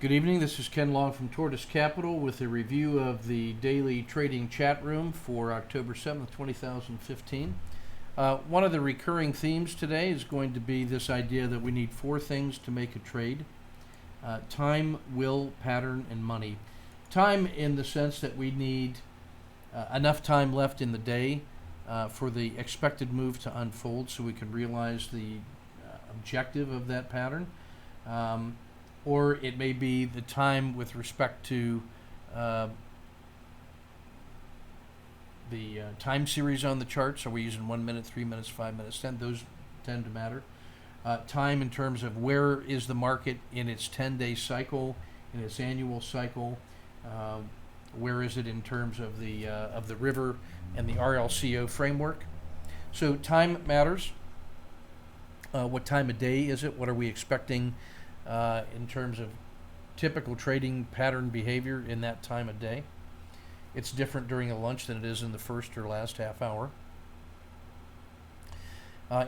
Good evening. This is Ken Long from Tortoise Capital with a review of the daily trading chat room for October 7th, 2015. One of the recurring themes today is going to be this idea that we need four things to make a trade: time, will, pattern, and money. Time, in the sense that we need enough time left in the day for the expected move to unfold so we can realize the objective of that pattern. Or it may be the time with respect to the time series on the charts. Are we using 1 minute, 3 minutes, 5 minutes, 10? Those tend to matter. Time in terms of where is the market in its 10-day cycle, in its annual cycle. Where is it in terms of the river and the RLCO framework? So time matters. What time of day is it? What are we expecting in terms of typical trading pattern behavior in that time of day? It's different during a lunch than it is in the first or last half hour.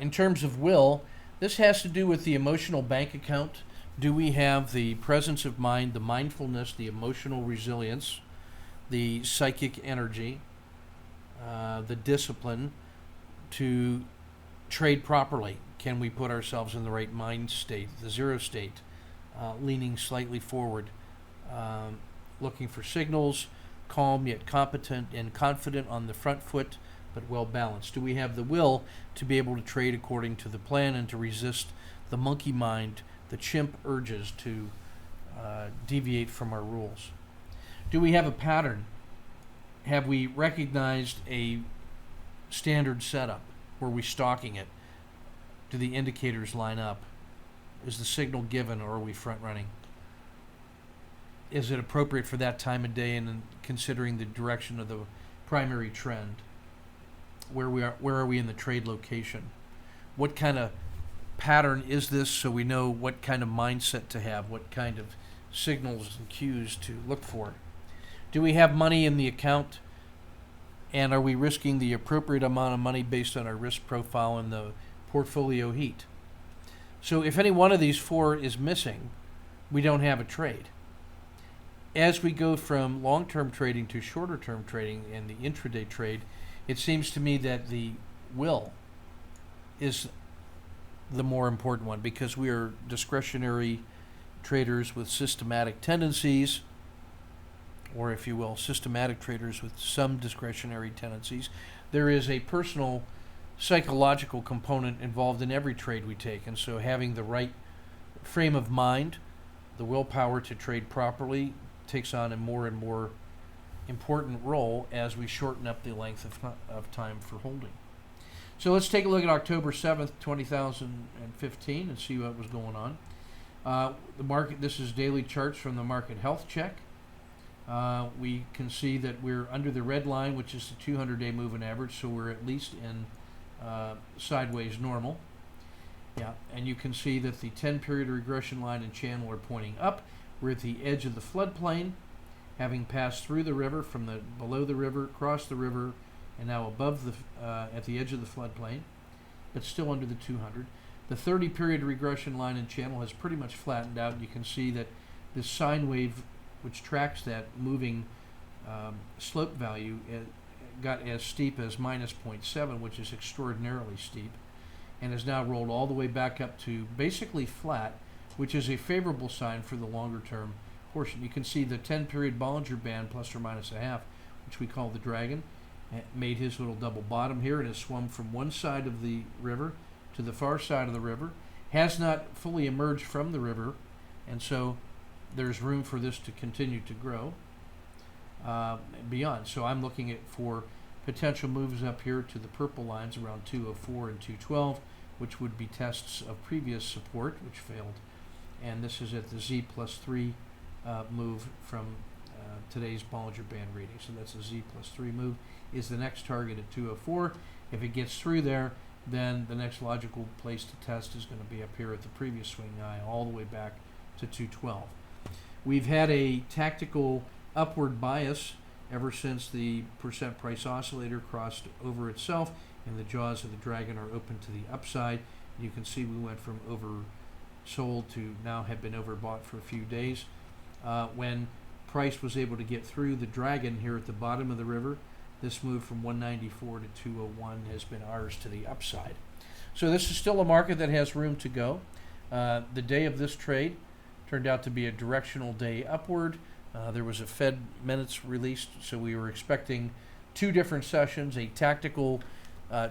In terms of will, this has to do with the emotional bank account. Do we have the presence of mind, the mindfulness, the emotional resilience, the psychic energy, the discipline to trade properly? Can we put ourselves in the right mind state, the zero state, leaning slightly forward, looking for signals, calm yet competent and confident on the front foot, but well balanced? Do we have the will to be able to trade according to the plan and to resist the monkey mind, the chimp urges to deviate from our rules? Do we have a pattern? Have we recognized a standard setup? Were we stalking it? Do the indicators line up? Is the signal given, or are we front running? Is it appropriate for that time of day, and considering the direction of the primary trend? Where are we in the trade location? What kind of pattern is this, so we know what kind of mindset to have, what kind of signals and cues to look for? Do we have money in the account, and are we risking the appropriate amount of money based on our risk profile and the portfolio heat? So if any one of these four is missing, we don't have a trade. As we go from long-term trading to shorter-term trading and the intraday trade, it seems to me that the will is the more important one, because we are discretionary traders with systematic tendencies, or if you will, systematic traders with some discretionary tendencies. There is a personal psychological component involved in every trade we take, and so having the right frame of mind, the willpower to trade properly, takes on a more and more important role as we shorten up the length of time for holding. So let's take a look at October 7th, 2015 and see what was going on. The market, this is daily charts from the Market Health Check. We can see that we're under the red line, which is the 200-day moving average, so we're at least in sideways normal. Yeah, and you can see that the 10-period regression line and channel are pointing up. We're at the edge of the floodplain, having passed through the river, from the below the river, across the river, and now above the at the edge of the floodplain, but still under the 200. The 30-period regression line and channel has pretty much flattened out. You can see that this sine wave, which tracks that moving slope value, got as steep as minus 0.7, which is extraordinarily steep, and has now rolled all the way back up to basically flat, which is a favorable sign for the longer term portion. You can see the 10-period Bollinger Band plus or minus a half, which we call the dragon, made his little double bottom here and has swum from one side of the river to the far side of the river, has not fully emerged from the river, and so there's room for this to continue to grow beyond. So I'm looking for potential moves up here to the purple lines around 204 and 212, which would be tests of previous support, which failed. And this is at the Z plus 3 move from today's Bollinger Band reading. So that's a Z plus 3 move, is the next target at 204. If it gets through there, then the next logical place to test is going to be up here at the previous swing high, all the way back to 212. We've had a tactical upward bias ever since the percent price oscillator crossed over itself and the jaws of the dragon are open to the upside. You can see we went from oversold to now have been overbought for a few days. when price was able to get through the dragon here at the bottom of the river. This move from 194 to 201 has been ours to the upside. So this is still a market that has room to go. The day of this trade turned out to be a directional day upward. There was a Fed minutes released, so we were expecting two different sessions, a tactical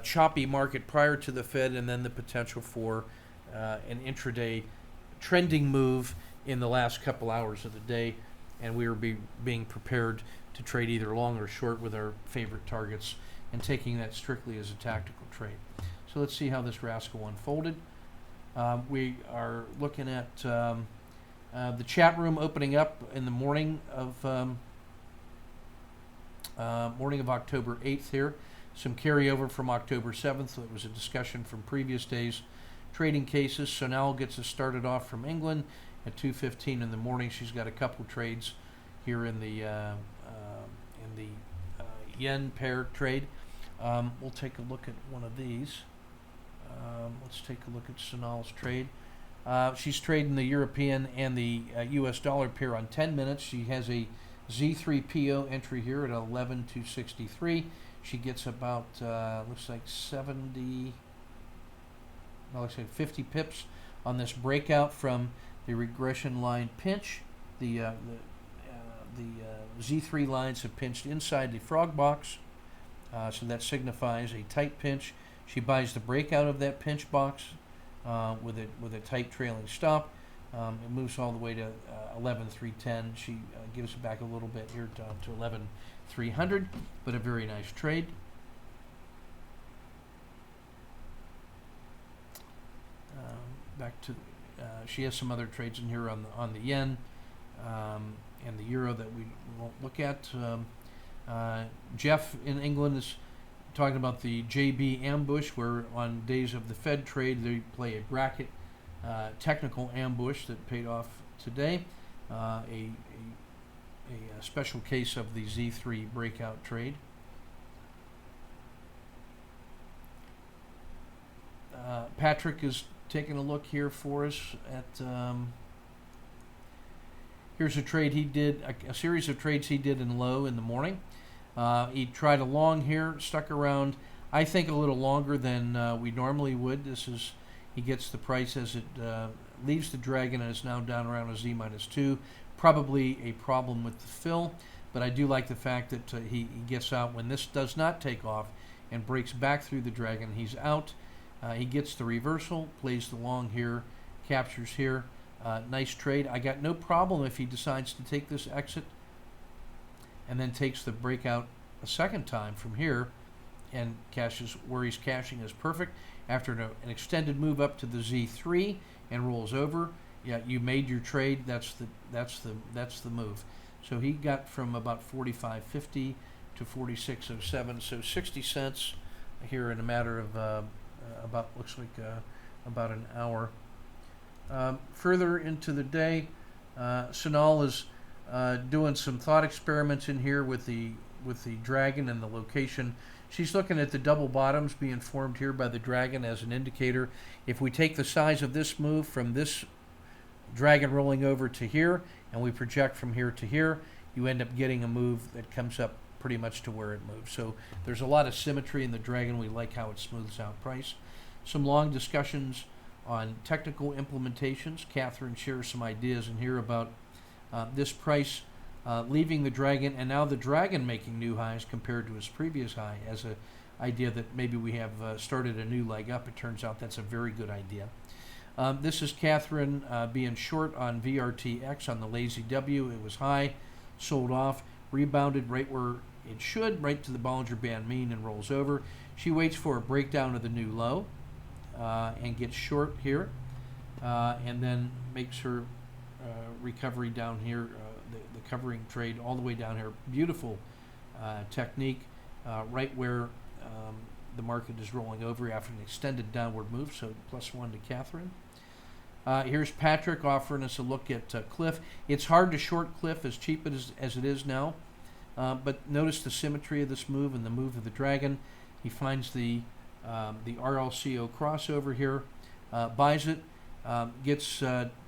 choppy market prior to the Fed, and then the potential for an intraday trending move in the last couple hours of the day. And we were being prepared to trade either long or short with our favorite targets and taking that strictly as a tactical trade. So let's see how this rascal unfolded. We are looking at the chat room opening up in the morning of October 8th here. Some carryover from October 7th. It was a discussion from previous days' trading cases. So now gets us started off from England at 2:15 in the morning. She's got a couple trades here in the yen pair trade. We'll take a look at one of these. Let's take a look at Sonal's trade. She's trading the European and the U.S. dollar pair on 10 minutes. She has a Z3PO entry here at 11,263. She gets about looks like 50 pips on this breakout from the regression line pinch. The Z3 lines have pinched inside the frog box, so that signifies a tight pinch. She buys the breakout of that pinch box with a tight trailing stop. It moves all the way to 11,310. She gives it back a little bit here down to 11,300, but a very nice trade. Back to she has some other trades in here on the yen and the euro that we won't look at. Jeff in England is talking about the JB ambush, where on days of the Fed trade they play a bracket technical ambush that paid off today. A special case of the Z3 breakout trade. Patrick is taking a look here for us at here's a trade he did, a series of trades he did in low in the morning. He tried a long here, stuck around, I think, a little longer than we normally would. He gets the price as it leaves the dragon and is now down around a Z-2. Probably a problem with the fill, but I do like the fact that he gets out when this does not take off and breaks back through the dragon. He's out. He gets the reversal, plays the long here, captures here. Nice trade. I got no problem if he decides to take this exit and then takes the breakout a second time from here and cashes where he's cashing is perfect. After an extended move up to the Z3 and rolls over, yeah, you made your trade. That's the move. So he got from about 45.50 to 46.07, so 60 cents here in a matter of about an hour. Further into the day, Sonal is doing some thought experiments in here with the dragon and the location. She's looking at the double bottoms being formed here by the dragon as an indicator. If we take the size of this move from this dragon rolling over to here, and we project from here to here, you end up getting a move that comes up pretty much to where it moves. So there's a lot of symmetry in the dragon. We like how it smooths out price. Some long discussions on technical implementations. Catherine shares some ideas in here about this price leaving the dragon, and now the dragon making new highs compared to his previous high, as an idea that maybe we have started a new leg up. It turns out that's a very good idea. This is Catherine being short on VRTX on the Lazy W. It was high, sold off, rebounded right where it should, right to the Bollinger Band mean, and rolls over. She waits for a breakdown of the new low and gets short here, and then makes her recovery down here, the covering trade all the way down here. Beautiful technique, right where the market is rolling over after an extended downward move, so +1 to Catherine. Here's Patrick offering us a look at Cliff. It's hard to short Cliff as cheap as it is now, but notice the symmetry of this move and the move of the dragon. He finds the RLCO crossover here, buys it, gets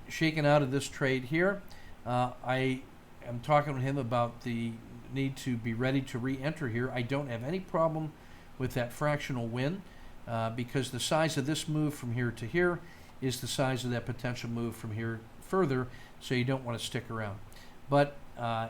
shaken out of this trade here, I am talking to him about the need to be ready to re-enter here. I don't have any problem with that fractional win because the size of this move from here to here is the size of that potential move from here further, so you don't want to stick around. But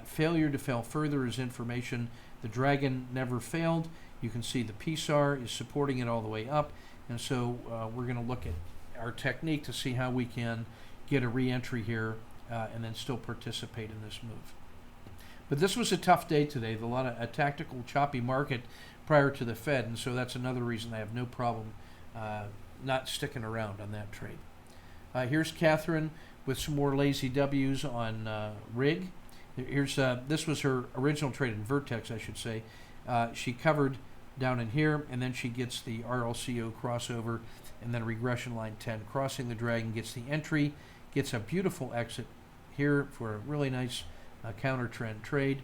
failure to fail further is information. The dragon never failed. You can see the PSAR is supporting it all the way up, and so we're going to look at our technique to see how we can get a re-entry here and then still participate in this move. But this was a tough day today. A tactical choppy market prior to the Fed, and so that's another reason I have no problem not sticking around on that trade. Here's Catherine with some more lazy W's on rig. This was her original trade in Vertex, I should say. She covered down in here, and then she gets the RLCO crossover, and then regression line 10 crossing the dragon, gets the entry, gets a beautiful exit here for a really nice counter trend trade.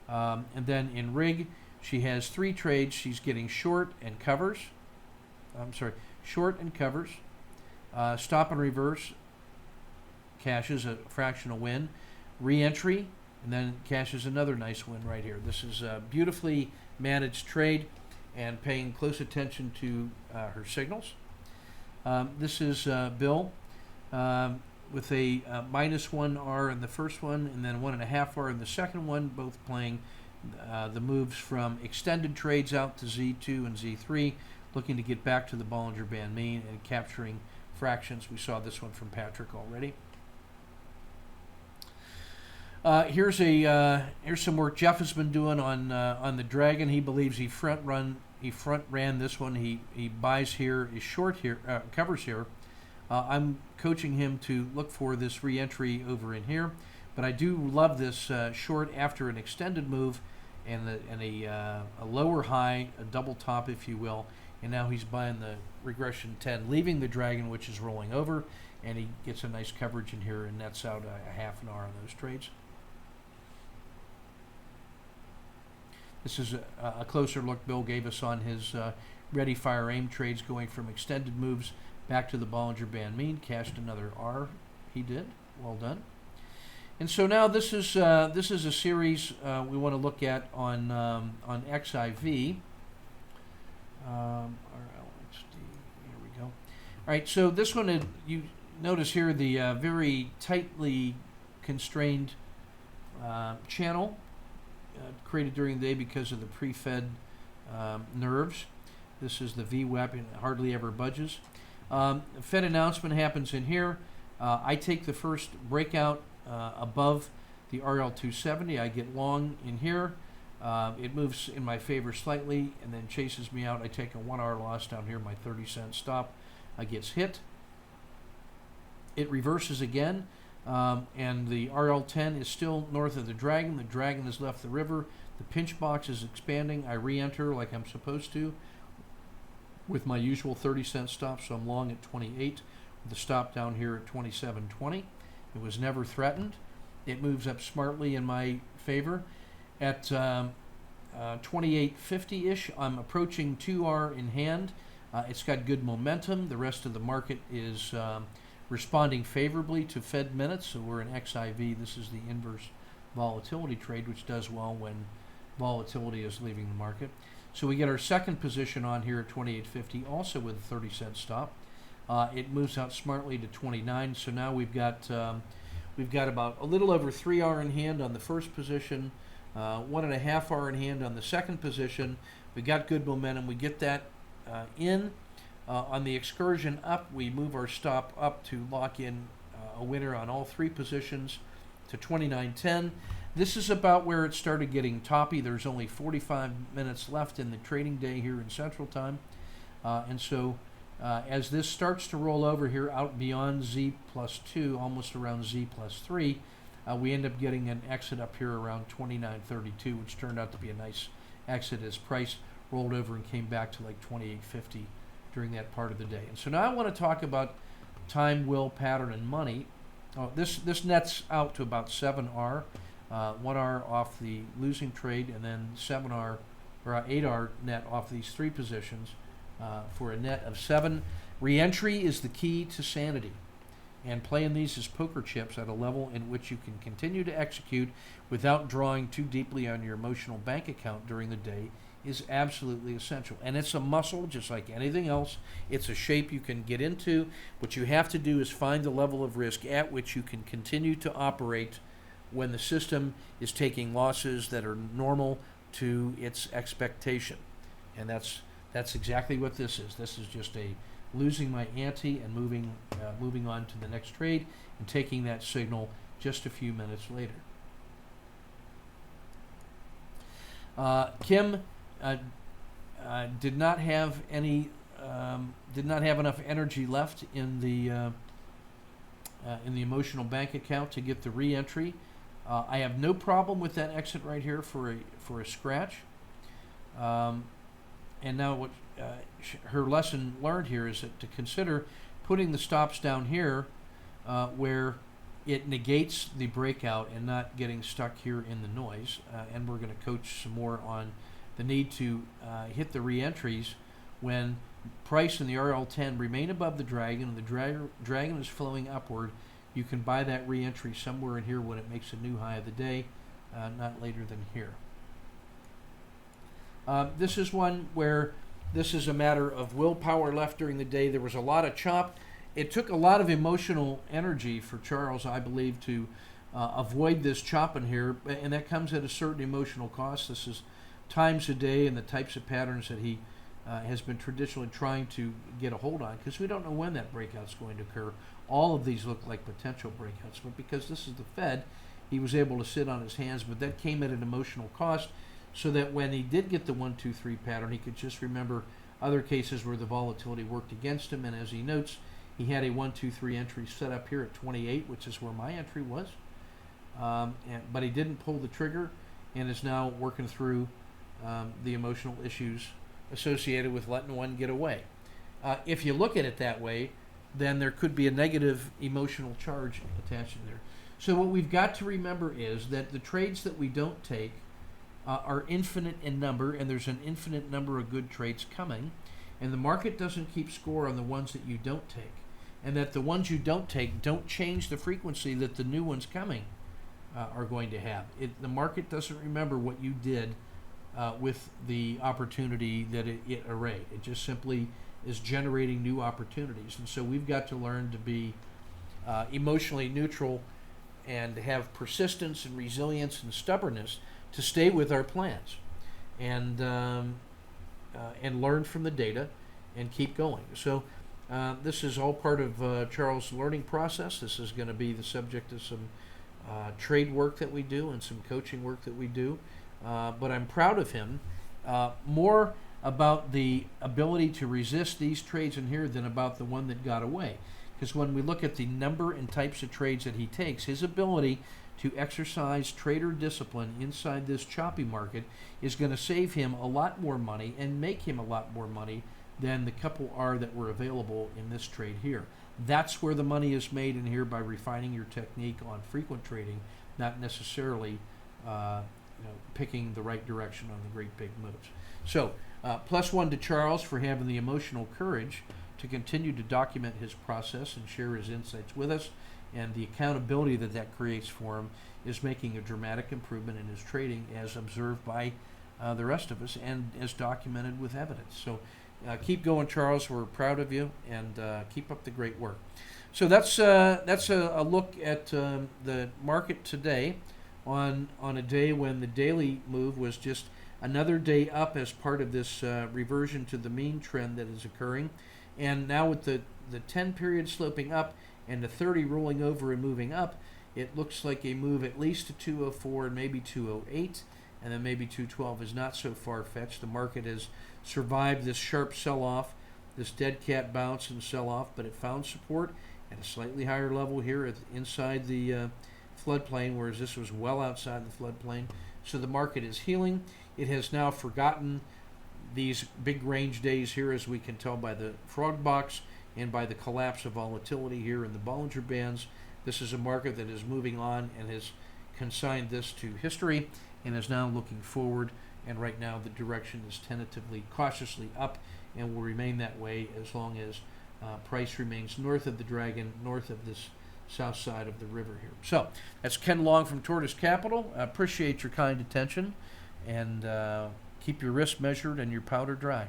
And then in rig, she has 3 trades. She's getting short and covers. Short and covers. Stop and reverse cashes a fractional win. Re-entry, and then cashes another nice win right here. This is a beautifully managed trade and paying close attention to her signals. This is Bill with a -1R in the first one and then 1.5R in the second one, both playing the moves from extended trades out to Z2 and Z3, looking to get back to the Bollinger Band mean and capturing fractions. We saw this one from Patrick already. Here's some work Jeff has been doing on the dragon. He believes he front ran this one. He buys here, is short here, covers here. I'm coaching him to look for this re-entry over in here, but I do love this short after an extended move and a lower high, a double top, if you will. And now he's buying the regression 10, leaving the dragon, which is rolling over, and he gets a nice coverage in here and nets out a half an hour on those trades. This is a closer look Bill gave us on his ready, fire, aim trades going from extended moves back to the Bollinger Band mean. Cashed another R. He did. Well done. And so now this is a series we want to look at on XIV. RLXD. Here we go. All right. So this one, you notice here the very tightly constrained channel. Created during the day because of the pre-Fed nerves. This is the VWAP, and it hardly ever budges. The Fed announcement happens in here. I take the first breakout above the RL270. I get long in here. It moves in my favor slightly and then chases me out. I take a 1R loss down here. My 30-cent stop gets hit. It reverses again. And the RL10 is still north of the dragon. The dragon has left the river. The pinch box is expanding. I re-enter like I'm supposed to with my usual 30-cent stop, so I'm long at 28 with the stop down here at 27.20. It was never threatened. It moves up smartly in my favor. At 28.50-ish, I'm approaching 2R in hand. It's got good momentum. The rest of the market is responding favorably to Fed minutes, so we're in XIV. This is the inverse volatility trade, which does well when volatility is leaving the market. So we get our second position on here at 28.50, also with a 30-cent stop. It moves out smartly to 29. So now we've got about a little over 3R in hand on the first position, 1.5R in hand on the second position. We got good momentum. We get that in. On the excursion up, we move our stop up to lock in a winner on all 3 positions to 29.10. This is about where it started getting toppy. There's only 45 minutes left in the trading day here in Central Time. And so as this starts to roll over here out beyond Z+2, almost around Z+3, we end up getting an exit up here around 29.32, which turned out to be a nice exit as price rolled over and came back to like 28.50 during that part of the day. And so now I want to talk about time, will, pattern, and money. This nets out to about 7R, 1R off the losing trade, and then 7R or 8R net off these 3 positions for a net of 7. Re-entry is the key to sanity. And playing these as poker chips at a level in which you can continue to execute without drawing too deeply on your emotional bank account during the day is absolutely essential. And it's a muscle just like anything else. It's a shape you can get into. What you have to do is find the level of risk at which you can continue to operate when the system is taking losses that are normal to its expectation. And that's exactly what this is. This is just a losing my ante and moving on to the next trade and taking that signal just a few minutes later. Kim did not have enough energy left in the emotional bank account to get the re-entry. I have no problem with that exit right here for a scratch. And now what her lesson learned here is that to consider putting the stops down here where it negates the breakout and not getting stuck here in the noise. And we're going to coach some more on the need to hit the re-entries when price and the RL10 remain above the dragon and the dragon is flowing upward. You can buy that re-entry somewhere in here when it makes a new high of the day, not later than here. This is one where this is a matter of willpower left during the day. There was a lot of chop. It took a lot of emotional energy for Charles, I believe, to avoid this chopping here, and that comes at a certain emotional cost. This is times a day and the types of patterns that he has been traditionally trying to get a hold on, because we don't know when that breakout's going to occur. All of these look like potential breakouts, but because this is the Fed, he was able to sit on his hands, but that came at an emotional cost, so that when he did get the 1, 2, 3 pattern, he could just remember other cases where the volatility worked against him, and as he notes, he had a 1, 2, 3 entry set up here at 28, which is where my entry was, but he didn't pull the trigger and is now working through the emotional issues associated with letting one get away. If you look at it that way, then there could be a negative emotional charge attached in there. So what we've got to remember is that the trades that we don't take are infinite in number, and there's an infinite number of good trades coming, and the market doesn't keep score on the ones that you don't take, and that the ones you don't take don't change the frequency that the new ones coming are going to have. The market doesn't remember what you did with the opportunity that it arrayed. It just simply is generating new opportunities, and so we've got to learn to be emotionally neutral and have persistence and resilience and stubbornness to stay with our plans and learn from the data and keep going. So this is all part of Charles' learning process. This is going to be the subject of some trade work that we do and some coaching work that we do. But I'm proud of him more about the ability to resist these trades in here than about the one that got away. Because when we look at the number and types of trades that he takes, his ability to exercise trader discipline inside this choppy market is going to save him a lot more money and make him a lot more money than the couple are that were available in this trade here. That's where the money is made in here, by refining your technique on frequent trading, not necessarily picking the right direction on the great big moves. So +1 to Charles for having the emotional courage to continue to document his process and share his insights with us, and the accountability that creates for him is making a dramatic improvement in his trading as observed by the rest of us and as documented with evidence. So keep going, Charles. We're proud of you, and keep up the great work. So that's a look at the market today on a day when the daily move was just another day up as part of this reversion to the mean trend that is occurring. And now with the 10 period sloping up and the 30 rolling over and moving up, it looks like a move at least to 204 and maybe 208, and then maybe 212 is not so far-fetched. The market has survived this sharp sell-off, this dead cat bounce and sell-off, but it found support at a slightly higher level here inside the floodplain, whereas this was well outside the floodplain. So the market is healing. It has now forgotten these big range days here, as we can tell by the frog box and by the collapse of volatility here in the Bollinger Bands. This is a market that is moving on and has consigned this to history and is now looking forward, and right now the direction is tentatively cautiously up and will remain that way as long as price remains north of the dragon, north of this south side of the river here. So that's Ken Long from Tortoise Capital. I appreciate your kind attention, and keep your wrist measured and your powder dry.